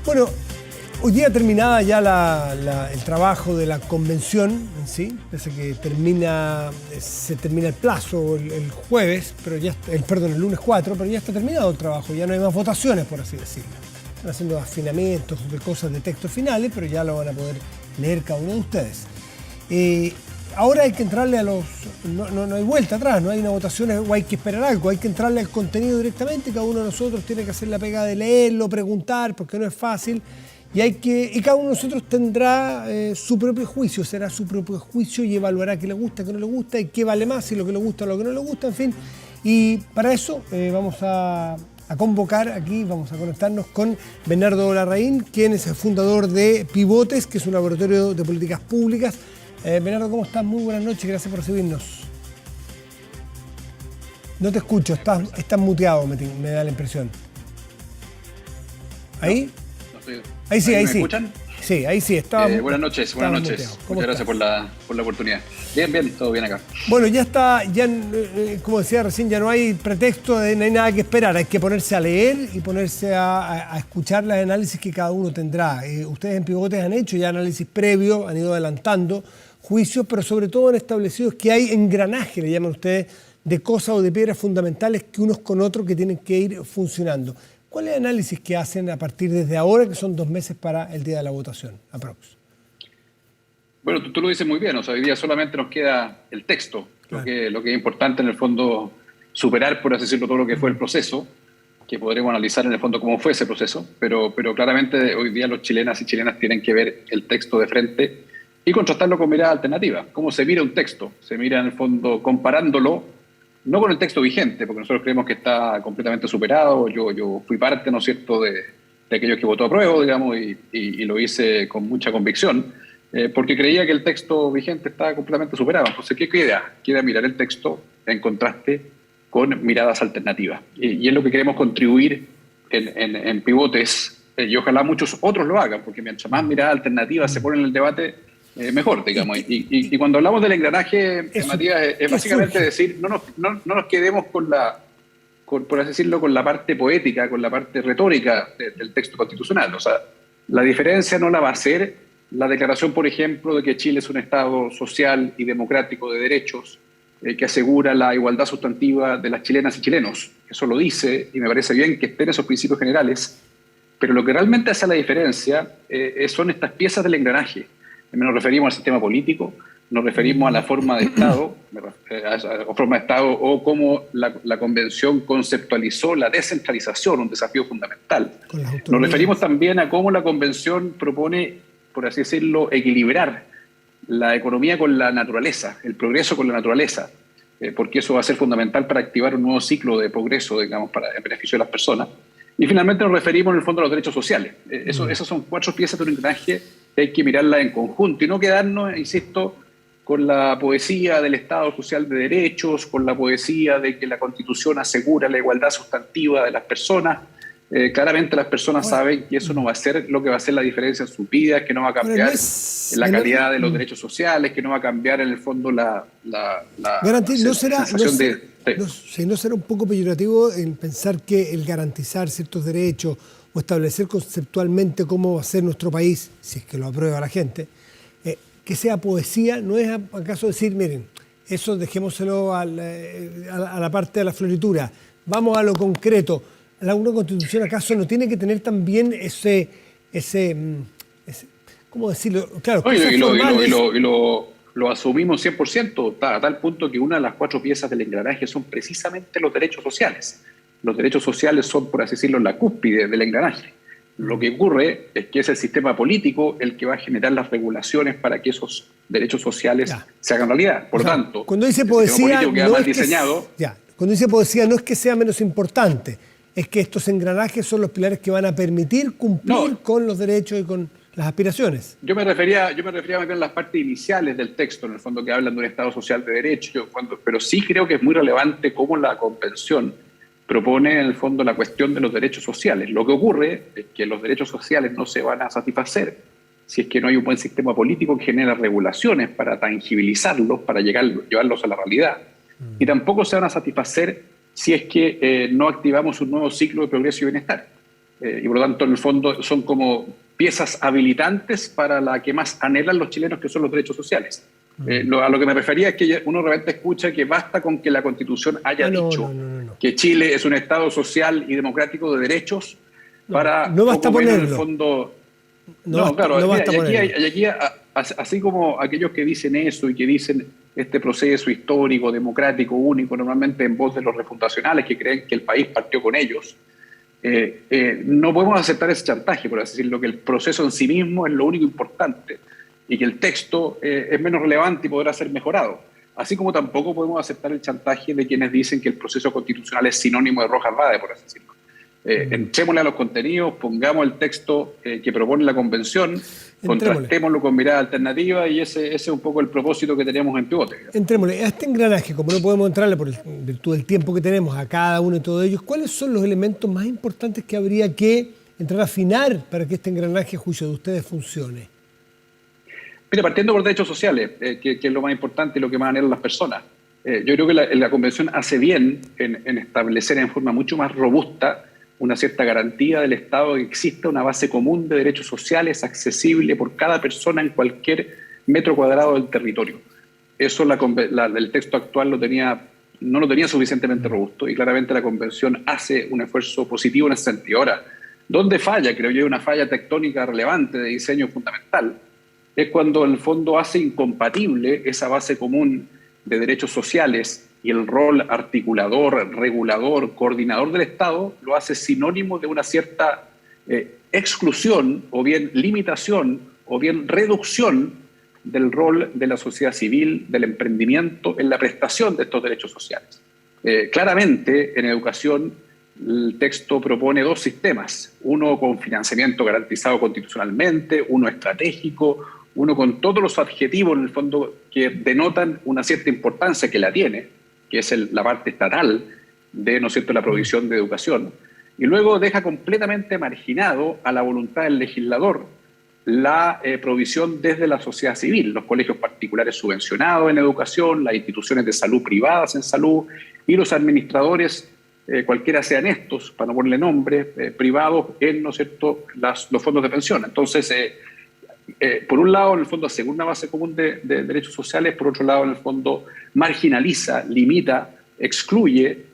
Bueno, hoy día terminaba ya el trabajo de la convención en sí, desde que se termina el plazo el jueves, pero ya, el lunes 4, pero ya está terminado el trabajo, ya no hay más votaciones, por así decirlo. Están haciendo afinamientos de cosas de textos finales, pero ya lo van a poder leer cada uno de ustedes. Ahora hay que entrarle a los... No hay vuelta atrás, no hay una votación o hay que esperar algo, hay que entrarle al contenido directamente, cada uno de nosotros tiene que hacer la pega de leerlo, preguntar, porque no es fácil, y cada uno de nosotros tendrá su propio juicio, será su propio juicio y evaluará qué le gusta, qué no le gusta y qué vale más, si lo que le gusta o lo que no le gusta, en fin. Y para eso vamos a convocar aquí, vamos a conectarnos con Bernardo Larraín, quien es el fundador de Pivotes, que es un laboratorio de políticas públicas. Bernardo, ¿cómo estás? Muy buenas noches, gracias por recibirnos. No te escucho, estás muteado, me da la impresión. ¿Ahí? No estoy... Ahí sí, ahí ¿Me sí. escuchan? Sí, ahí sí, buenas noches. Muchas gracias por la oportunidad. Bien, todo bien acá. Bueno, ya está, como decía recién, ya no hay pretexto, no hay nada que esperar, hay que ponerse a leer y ponerse a escuchar los análisis que cada uno tendrá. Ustedes en Pivotes han hecho ya análisis previo, han ido adelantando juicios, pero sobre todo han establecido que hay engranaje, le llaman ustedes, de cosas o de piedras fundamentales que unos con otros que tienen que ir funcionando. ¿Cuál es el análisis que hacen a partir desde ahora, que son 2 meses para el día de la votación, aprox? Bueno, tú lo dices muy bien, o sea, hoy día solamente nos queda el texto, claro. Lo que es importante en el fondo superar, por así decirlo, todo lo que fue el proceso, que podremos analizar en el fondo cómo fue ese proceso, pero claramente hoy día los chilenas y chilenas tienen que ver el texto de frente y contrastarlo con mirada alternativa. ¿Cómo se mira un texto? Se mira en el fondo comparándolo, no con el texto vigente, porque nosotros creemos que está completamente superado. Yo fui parte, ¿no es cierto?, de aquellos que votó a prueba, digamos, y lo hice con mucha convicción, porque creía que el texto vigente estaba completamente superado. Entonces, ¿qué queda? Queda mirar el texto en contraste con miradas alternativas. Y es lo que queremos contribuir en Pivotes, y ojalá muchos otros lo hagan, porque mientras más miradas alternativas se ponen en el debate, mejor, digamos. Y cuando hablamos del engranaje, Matías, es básicamente decir, no nos quedemos con por así decirlo, con la parte poética, con la parte retórica del texto constitucional. O sea, la diferencia no la va a ser la declaración, por ejemplo, de que Chile es un Estado social y democrático de derechos que asegura la igualdad sustantiva de las chilenas y chilenos. Eso lo dice y me parece bien que estén esos principios generales, pero lo que realmente hace la diferencia son estas piezas del engranaje. Nos referimos al sistema político, nos referimos a la forma de Estado, o cómo la Convención conceptualizó la descentralización, un desafío fundamental. Nos referimos también a cómo la Convención propone, por así decirlo, equilibrar la economía con la naturaleza, el progreso con la naturaleza, porque eso va a ser fundamental para activar un nuevo ciclo de progreso, digamos, en beneficio de las personas. Y finalmente nos referimos en el fondo a los derechos sociales. Esas son 4 piezas de un engranaje que hay que mirarlas en conjunto y no quedarnos, insisto, con la poesía del Estado social de derechos, con la poesía de que la Constitución asegura la igualdad sustantiva de las personas. Claramente las personas saben que eso no va a ser lo que va a hacer la diferencia en sus vidas, que no va a cambiar la calidad de los derechos sociales, que no va a cambiar en el fondo la sensación de... No será un poco peyorativo en pensar que el garantizar ciertos derechos o establecer conceptualmente cómo va a ser nuestro país, si es que lo aprueba la gente, que sea poesía, no es acaso decir, miren, eso dejémoselo a la parte de la floritura, vamos a lo concreto. ¿Una constitución acaso no tiene que tener también ese ¿cómo decirlo? Claro, lo asumimos 100%, a tal punto que una de las 4 piezas del engranaje son precisamente los derechos sociales. Los derechos sociales son, por así decirlo, la cúspide del engranaje. Lo que ocurre es que es el sistema político el que va a generar las regulaciones para que esos derechos sociales se hagan realidad. Por tanto, cuando dice poesía, cuando dice poesía no es que sea menos importante, es que estos engranajes son los pilares que van a permitir cumplir con los derechos y con las aspiraciones. Yo me refería más bien a las partes iniciales del texto, en el fondo, que hablan de un Estado social de derecho, pero sí creo que es muy relevante cómo la Convención propone, en el fondo, la cuestión de los derechos sociales. Lo que ocurre es que los derechos sociales no se van a satisfacer si es que no hay un buen sistema político que genera regulaciones para tangibilizarlos, para llevarlos a la realidad. Y tampoco se van a satisfacer si es que no activamos un nuevo ciclo de progreso y bienestar. y por lo tanto en el fondo son como piezas habilitantes para la que más anhelan los chilenos, que son los derechos sociales. A lo que me refería es que uno de repente escucha que basta con que la Constitución haya dicho que Chile es un Estado social y democrático de derechos para no basta poco menos en el ponerlo. fondo. No, claro, no basta y aquí, así como aquellos que dicen eso y que dicen este proceso histórico, democrático, único, normalmente en voz de los refundacionales que creen que el país partió con ellos, no podemos aceptar ese chantaje, por así decirlo, que el proceso en sí mismo es lo único importante y que el texto es menos relevante y podrá ser mejorado. Así como tampoco podemos aceptar el chantaje de quienes dicen que el proceso constitucional es sinónimo de Rojas Vade, por así decirlo. Entrémosle a los contenidos, pongamos el texto que propone la Convención, contrastémoslo con mirada alternativa y ese es un poco el propósito que tenemos en Pivote. Entrémosle a este engranaje, como no podemos entrarle por virtud del tiempo que tenemos a cada uno de todos ellos, ¿cuáles son los elementos más importantes que habría que entrar a afinar para que este engranaje, a juicio de ustedes, funcione? Mira, partiendo por derechos sociales, que es lo más importante y lo que más anhelan las personas. Yo creo que la Convención hace bien en establecer en forma mucho más robusta una cierta garantía del Estado de que exista una base común de derechos sociales accesible por cada persona en cualquier metro cuadrado del territorio. Eso el texto actual no lo tenía suficientemente robusto y claramente la Convención hace un esfuerzo positivo en ese sentido. Ahora, ¿dónde falla? Creo yo una falla tectónica relevante de diseño fundamental. Es cuando en el fondo hace incompatible esa base común de derechos sociales y el rol articulador, regulador, coordinador del Estado, lo hace sinónimo de una cierta exclusión o bien limitación o bien reducción del rol de la sociedad civil, del emprendimiento en la prestación de estos derechos sociales. Claramente, en educación, el texto propone dos sistemas, uno con financiamiento garantizado constitucionalmente, uno estratégico, uno con todos los adjetivos en el fondo que denotan una cierta importancia que la tiene, que es la parte estatal de, ¿no es cierto?, la provisión de educación, y luego deja completamente marginado a la voluntad del legislador la provisión desde la sociedad civil, los colegios particulares subvencionados en educación, las instituciones de salud privadas en salud y los administradores, cualquiera sean estos, para no ponerle nombre, privados en, ¿no es cierto?, los fondos de pensión. Entonces, por un lado, en el fondo asegura una base común de derechos sociales, por otro lado, en el fondo marginaliza, limita, excluye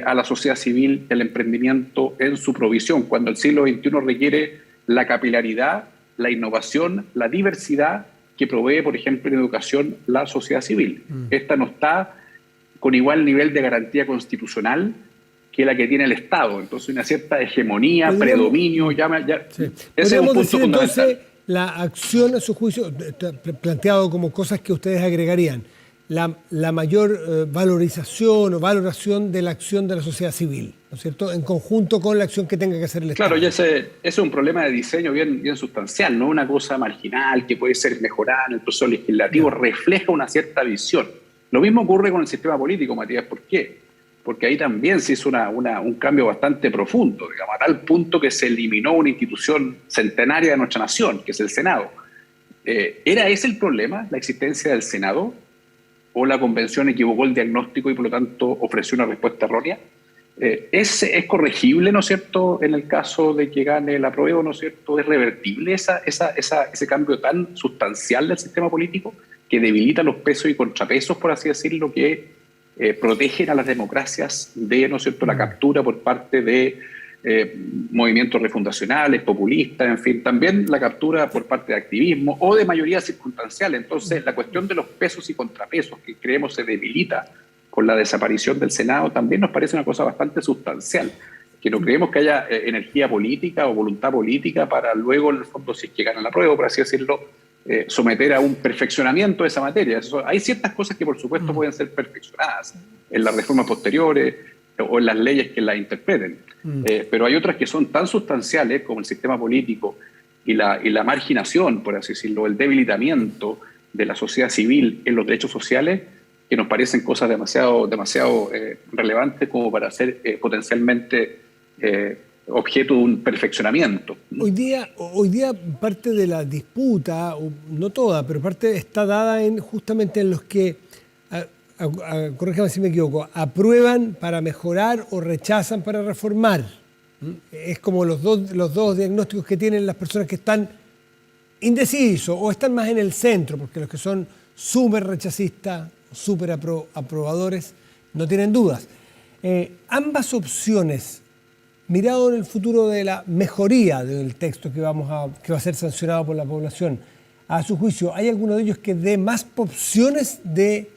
a la sociedad civil el emprendimiento en su provisión, cuando el siglo XXI requiere la capilaridad, la innovación, la diversidad que provee, por ejemplo, en educación la sociedad civil. Esta no está con igual nivel de garantía constitucional que la que tiene el Estado. Entonces, una cierta hegemonía, predominio, sí. Ese es un punto fundamental. Entonces, la acción, a su juicio, planteado como cosas que ustedes agregarían, la mayor valorización o valoración de la acción de la sociedad civil, ¿no es cierto?, en conjunto con la acción que tenga que hacer el Estado. Claro, y ese es un problema de diseño bien sustancial, no una cosa marginal que puede ser mejorada en el proceso legislativo, refleja una cierta visión. Lo mismo ocurre con el sistema político, Matías. ¿Por qué? Porque ahí también se hizo un cambio bastante profundo, digamos, a tal punto que se eliminó una institución centenaria de nuestra nación, que es el Senado. ¿Era ese el problema, la existencia del Senado? ¿O la Convención equivocó el diagnóstico y por lo tanto ofreció una respuesta errónea? ¿Es corregible, ¿no es cierto?, en el caso de que gane el apruebo, ¿no es cierto? ¿Es revertible ese cambio tan sustancial del sistema político que debilita los pesos y contrapesos, por así decirlo, que protegen a las democracias de, ¿no es cierto?, la captura por parte de movimientos refundacionales, populistas, en fin, también la captura por parte de activismo o de mayoría circunstancial? Entonces, la cuestión de los pesos y contrapesos que creemos se debilita con la desaparición del Senado también nos parece una cosa bastante sustancial, que no creemos que haya energía política o voluntad política para luego, en el fondo, si es que gana la prueba, por así decirlo, someter a un perfeccionamiento de esa materia. Hay ciertas cosas que, por supuesto, pueden ser perfeccionadas en las reformas posteriores o en las leyes que las interpreten, pero hay otras que son tan sustanciales como el sistema político y la marginación, por así decirlo, el debilitamiento de la sociedad civil en los derechos sociales, que nos parecen cosas demasiado relevantes como para ser potencialmente objeto de un perfeccionamiento. Hoy día parte de la disputa, no toda, pero parte está dada justamente en los que, corrígame si me equivoco, aprueban para mejorar o rechazan para reformar. Es como los dos diagnósticos que tienen las personas que están indecisos o están más en el centro, porque los que son súper rechacistas, súper aprobadores, no tienen dudas. Ambas opciones, mirado en el futuro de la mejoría del texto que va a ser sancionado por la población, a su juicio, ¿hay alguno de ellos que dé más opciones de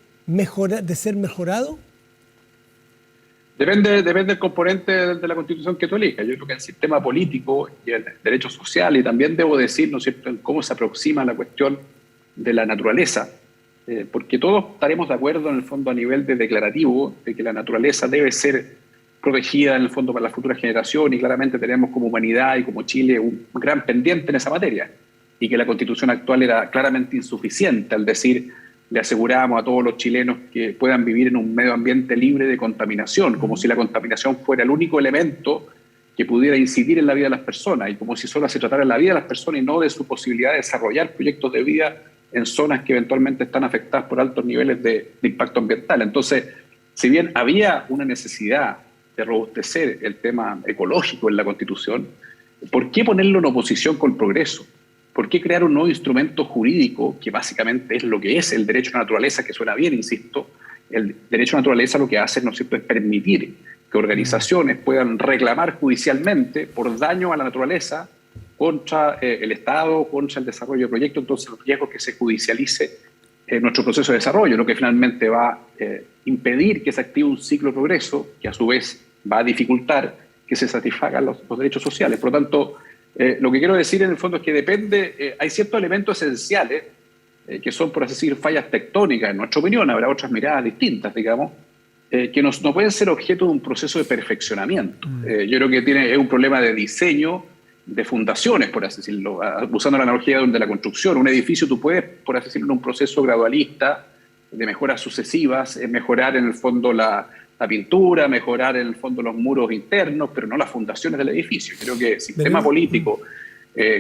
ser mejorado? Depende del componente de la Constitución que tú elijas. Yo creo que el sistema político y el derecho social, y también debo decir, ¿no es cierto?, en cómo se aproxima la cuestión de la naturaleza, porque todos estaremos de acuerdo en el fondo a nivel de declarativo de que la naturaleza debe ser protegida en el fondo para la futura generación, y claramente tenemos como humanidad y como Chile un gran pendiente en esa materia, y que la Constitución actual era claramente insuficiente al decir le aseguramos a todos los chilenos que puedan vivir en un medio ambiente libre de contaminación, como si la contaminación fuera el único elemento que pudiera incidir en la vida de las personas, y como si solo se tratara de la vida de las personas y no de su posibilidad de desarrollar proyectos de vida en zonas que eventualmente están afectadas por altos niveles de impacto ambiental. Entonces, si bien había una necesidad de robustecer el tema ecológico en la Constitución, ¿por qué ponerlo en oposición con el progreso? ¿Por qué crear un nuevo instrumento jurídico que básicamente es lo que es el derecho a la naturaleza, que suena bien, insisto? El derecho a la naturaleza lo que hace, ¿no es cierto?, es permitir que organizaciones puedan reclamar judicialmente por daño a la naturaleza contra el Estado, contra el desarrollo de proyectos. Entonces, los riesgos que se judicialice nuestro proceso de desarrollo, lo que finalmente va a impedir que se active un ciclo de progreso, que a su vez va a dificultar que se satisfagan los derechos sociales. Por lo tanto, lo que quiero decir en el fondo es que depende, hay ciertos elementos esenciales que son, por así decir, fallas tectónicas, en nuestra opinión, habrá otras miradas distintas, digamos, que no pueden ser objeto de un proceso de perfeccionamiento. Yo creo que es un problema de diseño, de fundaciones, por así decirlo, usando la analogía de la construcción. Un edificio tú puedes, por así decirlo, en un proceso gradualista de mejoras sucesivas, mejorar en el fondo la pintura, mejorar en el fondo los muros internos, pero no las fundaciones del edificio. Creo que sistema político,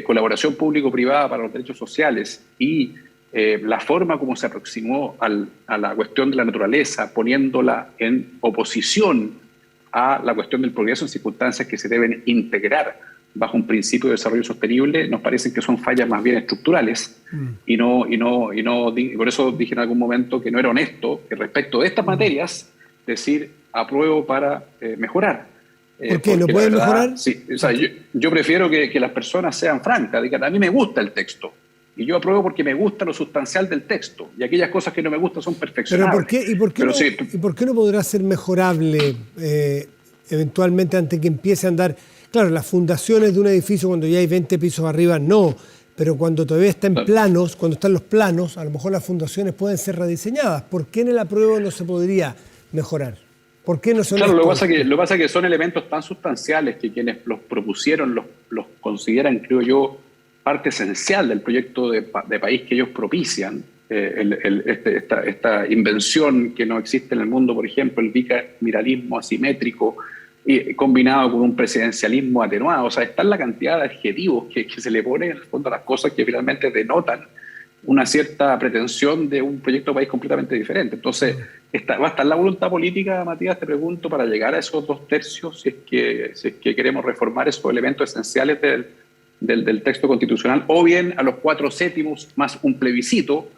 colaboración público-privada para los derechos sociales y la forma como se aproximó a la cuestión de la naturaleza, poniéndola en oposición a la cuestión del progreso en circunstancias que se deben integrar bajo un principio de desarrollo sostenible, nos parecen que son fallas más bien estructurales y por eso dije en algún momento que no era honesto que respecto de estas materias decir apruebo para mejorar. ¿Por qué? ¿Lo pueden mejorar? Sí, o sea, yo prefiero que las personas sean francas, digan, a mí me gusta el texto y yo apruebo porque me gusta lo sustancial del texto y aquellas cosas que no me gustan son perfeccionables. ¿Y por qué no podrá ser mejorable eventualmente antes que empiece a andar? Claro, las fundaciones de un edificio cuando ya hay 20 pisos arriba no, pero cuando todavía está en planos, cuando están los planos, a lo mejor las fundaciones pueden ser rediseñadas. ¿Por qué en el apruebo no se podría mejorar? ¿Por qué no son? Claro, lo que pasa es que son elementos tan sustanciales que quienes los propusieron los consideran, creo yo, parte esencial del proyecto de país que ellos propician. Esta invención que no existe en el mundo, por ejemplo, el bicameralismo asimétrico, combinado con un presidencialismo atenuado. O sea, está la cantidad de adjetivos que se le pone en el fondo a las cosas que finalmente denotan una cierta pretensión de un proyecto de país completamente diferente. Entonces, ¿va a estar la voluntad política, Matías, te pregunto, para llegar a esos 2/3 si es que queremos reformar esos elementos esenciales del texto constitucional, o bien a los 4/7 más un plebiscito,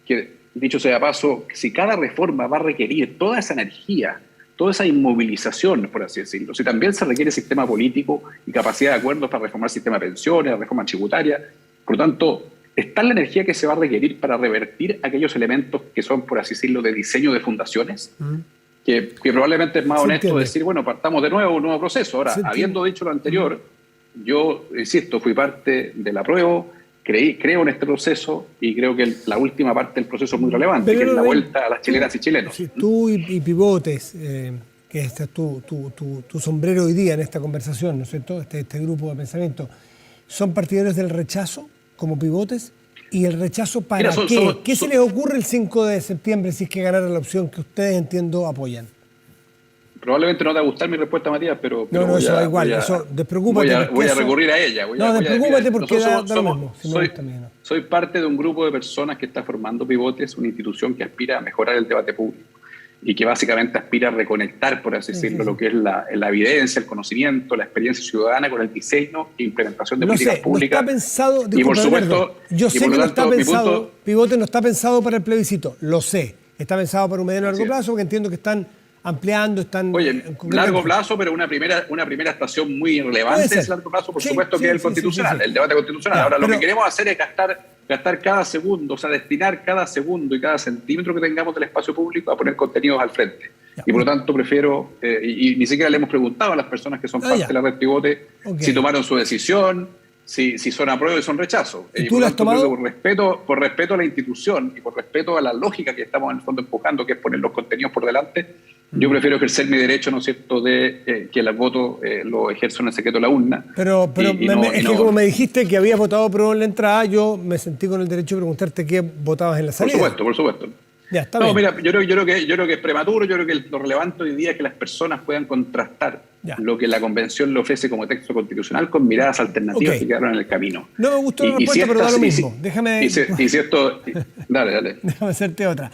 que, dicho sea de paso, si cada reforma va a requerir toda esa energía, toda esa inmovilización, por así decirlo, si también se requiere sistema político y capacidad de acuerdos para reformar el sistema de pensiones, la reforma tributaria, por lo tanto, está la energía que se va a requerir para revertir aquellos elementos que son, por así decirlo, de diseño de fundaciones, que probablemente es más honesto decir, bueno, partamos de nuevo, un nuevo proceso. Ahora, habiendo dicho lo anterior, yo, insisto, fui parte del apruebo, creo en este proceso y creo que la última parte del proceso es muy relevante, que es la vuelta a las chilenas y chilenos. Sí, tú y Pivotes, que este es tu sombrero hoy día en esta conversación, ¿no es cierto?, este grupo de pensamiento, ¿son partidarios del rechazo como Pivotes? ¿Y el rechazo para qué? ¿Qué se les ocurre el 5 de septiembre si es que ganara la opción que ustedes, entiendo, apoyan? Probablemente no te va a gustar mi respuesta, Matías, pero no, eso da igual, eso, despreocúpate. Voy a recurrir a ella. Despreocúpate porque da lo mismo. Soy parte de un grupo de personas que está formando Pivotes, una institución que aspira a mejorar el debate público. y que básicamente aspira a reconectar, por así decirlo, lo que es la evidencia, el conocimiento, la experiencia ciudadana con el diseño e implementación de políticas públicas. No está pensado, y por supuesto, yo sé que no está pensado, Pivote no está pensado para el plebiscito, lo sé. Está pensado para un mediano largo plazo, porque entiendo que están ampliando, están... Oye, largo plazo, pero una primera estación muy relevante es largo plazo, por supuesto, que es el constitucional, el debate constitucional. Ahora, lo que queremos hacer es gastar cada segundo, o sea, destinar cada segundo y cada centímetro que tengamos del espacio público a poner contenidos al frente. Y por lo tanto prefiero, y ni siquiera le hemos preguntado a las personas que son parte de la red Pivote si tomaron su decisión, si son apruebo y son rechazo. ¿Y tú lo has tomado? Por respeto a la institución y por respeto a la lógica que estamos en el fondo empujando, que es poner los contenidos por delante, yo prefiero ejercer mi derecho, ¿no es cierto?, de que el voto lo ejerzo en el secreto de la urna. Pero es que como me dijiste que habías votado pro en la entrada, yo me sentí con el derecho de preguntarte qué votabas en la salida. Por supuesto. Ya, está bien. Mira, yo creo que es prematuro. Yo creo que lo relevante hoy día es que las personas puedan contrastar lo que la Convención le ofrece como texto constitucional con miradas alternativas que quedaron en el camino. No me gustó la respuesta, pero da lo mismo. Déjame... Dale. Déjame hacerte otra.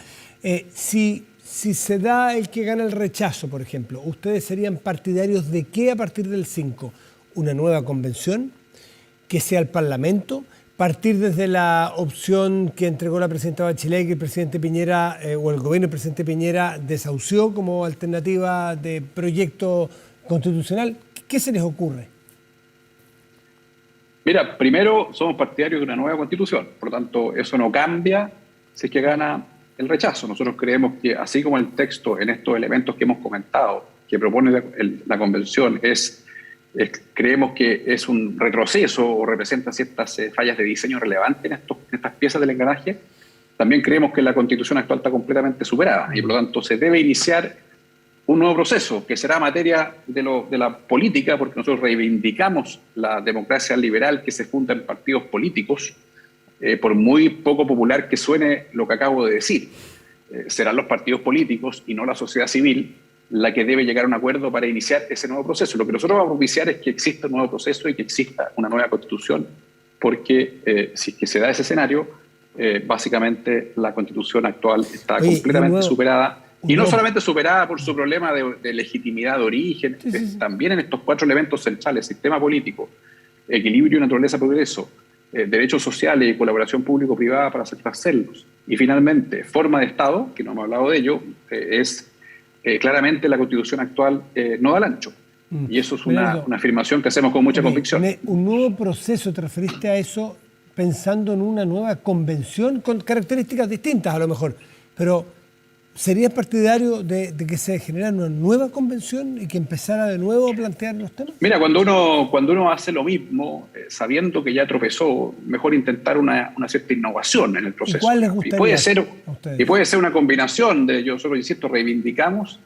Si se da el que gana el rechazo, por ejemplo, ¿ustedes serían partidarios de qué a partir del 5? ¿Una nueva convención? ¿Que sea el Parlamento? ¿Partir desde la opción que entregó la presidenta Bachelet, que el presidente Piñera, o el gobierno del presidente Piñera desahució como alternativa de proyecto constitucional? ¿Qué se les ocurre? Mira, primero somos partidarios de una nueva constitución, por lo tanto eso no cambia si es que gana el rechazo. Nosotros creemos que, así como el texto en estos elementos que hemos comentado, que propone la Convención, creemos que es un retroceso o representa ciertas fallas de diseño relevantes en estas piezas del engranaje, también creemos que la Constitución actual está completamente superada y por lo tanto se debe iniciar un nuevo proceso que será materia de la política, porque nosotros reivindicamos la democracia liberal que se funda en partidos políticos. Por muy poco popular que suene lo que acabo de decir, serán los partidos políticos y no la sociedad civil la que debe llegar a un acuerdo para iniciar ese nuevo proceso. Lo que nosotros vamos a propiciar es que exista un nuevo proceso y que exista una nueva constitución, porque si es que se da ese escenario, básicamente la constitución actual está completamente superada, y no solamente superada por su problema de legitimidad de origen, también en estos 4 elementos centrales: sistema político, equilibrio y naturaleza progreso, derechos sociales y colaboración público-privada para satisfacerlos. Y finalmente, forma de Estado, que no hemos hablado de ello, claramente la Constitución actual no da el ancho. Y eso es una afirmación que hacemos con mucha convicción. Un nuevo proceso, ¿te referiste a eso pensando en una nueva convención con características distintas a lo mejor? Pero ¿serías partidario de que se generara una nueva convención y que empezara de nuevo a plantear los temas? Mira, cuando uno hace lo mismo, sabiendo que ya tropezó, mejor intentar una cierta innovación en el proceso. ¿Y cuál les gustaría? Puede ser una combinación de, yo solo insisto, reivindicamos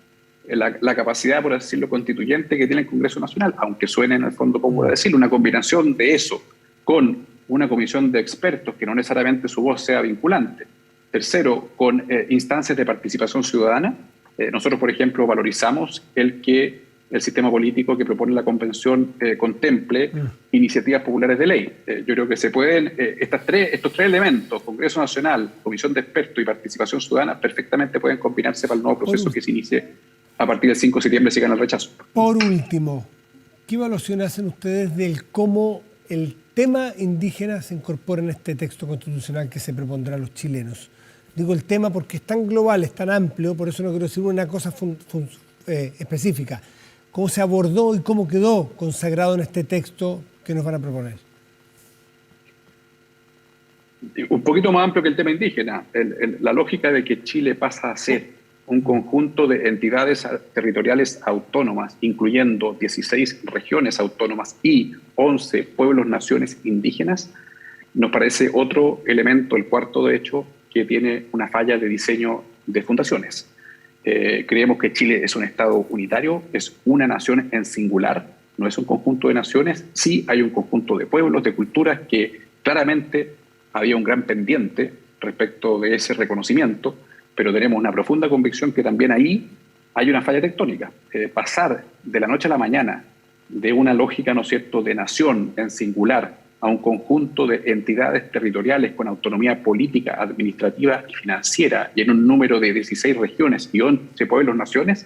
la capacidad, por así decirlo, constituyente que tiene el Congreso Nacional, aunque suene en el fondo poco decirlo, una combinación de eso con una comisión de expertos que no necesariamente su voz sea vinculante. Tercero, con instancias de participación ciudadana. Nosotros, por ejemplo, valorizamos el que el sistema político que propone la Convención contemple iniciativas populares de ley. Yo creo que se pueden, estos tres elementos, Congreso Nacional, Comisión de Expertos y participación ciudadana, perfectamente pueden combinarse para el nuevo proceso que se inicie a partir del 5 de septiembre si gana el rechazo. Por último, ¿qué evaluación hacen ustedes del cómo el tema indígena se incorpora en este texto constitucional que se propondrá a los chilenos? Digo el tema porque es tan global, es tan amplio, por eso no quiero decir una cosa específica. ¿Cómo se abordó y cómo quedó consagrado en este texto que nos van a proponer? Un poquito más amplio que el tema indígena. La lógica de que Chile pasa a ser un conjunto de entidades territoriales autónomas, incluyendo 16 regiones autónomas y 11 pueblos, naciones indígenas, nos parece otro elemento, el cuarto de hecho, que tiene una falla de diseño de fundaciones. Creemos que Chile es un Estado unitario, es una nación en singular, no es un conjunto de naciones. Sí hay un conjunto de pueblos, de culturas, que claramente había un gran pendiente respecto de ese reconocimiento, pero tenemos una profunda convicción que también ahí hay una falla tectónica. Pasar de la noche a la mañana de una lógica, ¿no es cierto?, de nación en singular a un conjunto de entidades territoriales con autonomía política, administrativa y financiera, y en un número de 16 regiones y 11 pueblos-naciones,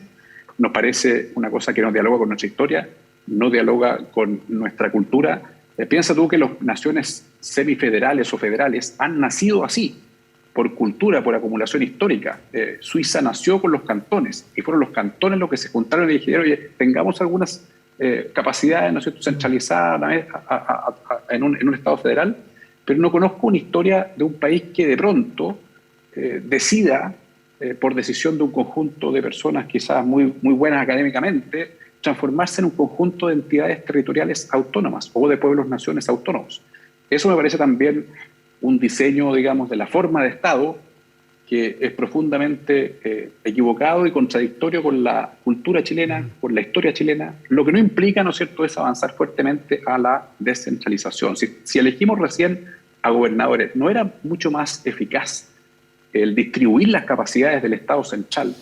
nos parece una cosa que no dialoga con nuestra historia, no dialoga con nuestra cultura. Piensa tú que las naciones semifederales o federales han nacido así, por cultura, por acumulación histórica. Suiza nació con los cantones, y fueron los cantones los que se juntaron y dijeron, oye, tengamos algunas capacidades, ¿no es cierto?, centralizadas en un Estado federal, pero no conozco una historia de un país que de pronto decida, por decisión de un conjunto de personas quizás muy buenas académicamente, transformarse en un conjunto de entidades territoriales autónomas o de pueblos-naciones autónomos. Eso me parece también un diseño, digamos, de la forma de Estado que es profundamente equivocado y contradictorio con la cultura chilena, con la historia chilena, lo que no implica, ¿no es cierto?, es avanzar fuertemente a la descentralización. Si elegimos recién a gobernadores, ¿no era mucho más eficaz el distribuir las capacidades del Estado central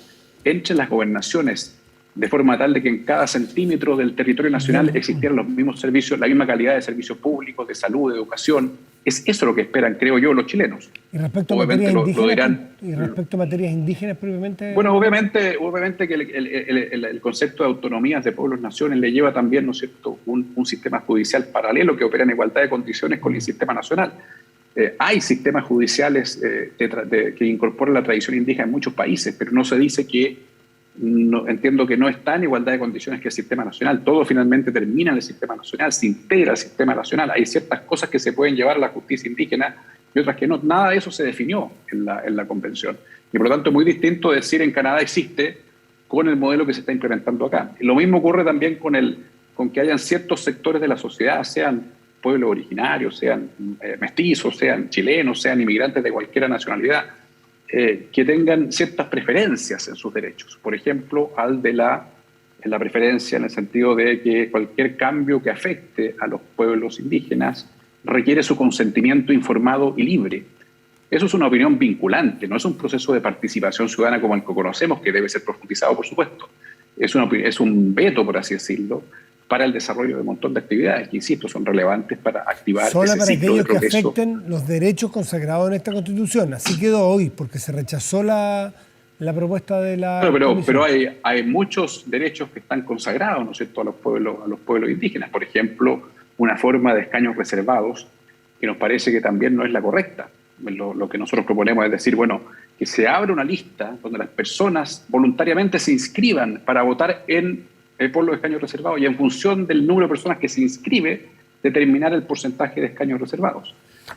entre las gobernaciones de forma tal de que en cada centímetro del territorio nacional existieran los mismos servicios, la misma calidad de servicios públicos, de salud, de educación? Es eso lo que esperan, creo yo, los chilenos. ¿Y respecto a materias indígenas? ¿Y respecto a materias indígenas propiamente? Bueno, obviamente que el concepto de autonomías de pueblos-naciones le lleva también, ¿no es cierto?, un sistema judicial paralelo que opera en igualdad de condiciones con el sistema nacional. Hay sistemas judiciales que incorporan la tradición indígena en muchos países, pero no se dice que, entiendo que no está en igualdad de condiciones que el sistema nacional. Todo finalmente termina en el sistema nacional, se integra al sistema nacional. Hay ciertas cosas que se pueden llevar a la justicia indígena y otras que no. Nada de eso se definió en la convención. Y por lo tanto es muy distinto decir en Canadá existe con el modelo que se está implementando acá. Lo mismo ocurre también con que hayan ciertos sectores de la sociedad, sean pueblos originarios, sean mestizos, sean chilenos, sean inmigrantes de cualquier nacionalidad, que tengan ciertas preferencias en sus derechos. Por ejemplo, la preferencia en el sentido de que cualquier cambio que afecte a los pueblos indígenas requiere su consentimiento informado y libre. Eso es una opinión vinculante, no es un proceso de participación ciudadana como el que conocemos, que debe ser profundizado, por supuesto. Es un veto, por así decirlo, para el desarrollo de un montón de actividades que, insisto, son relevantes para activar ese ciclo de progreso. Solo para aquellos que afecten los derechos consagrados en esta Constitución. Así quedó hoy, porque se rechazó la propuesta de la Comisión. Pero hay muchos derechos que están consagrados, ¿no es cierto?, a los pueblos indígenas. Por ejemplo, una forma de escaños reservados que nos parece que también no es la correcta. Lo que nosotros proponemos es decir, bueno, que se abra una lista donde las personas voluntariamente se inscriban para votar por los escaños reservados, y en función del número de personas que se inscribe, determinar el porcentaje de escaños reservados.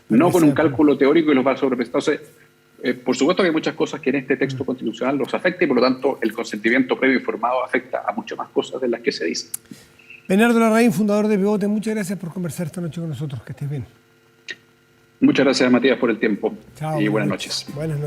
No con un cálculo teórico y los va sobreprestados. Por supuesto que hay muchas cosas que en este texto constitucional los afecta, y por lo tanto el consentimiento previo informado afecta a muchas más cosas de las que se dice. Bernardo Larraín, fundador de Pivote, muchas gracias por conversar esta noche con nosotros. Que estés bien. Muchas gracias, Matías, por el tiempo. Chao, y buenas noches. Buenas noches.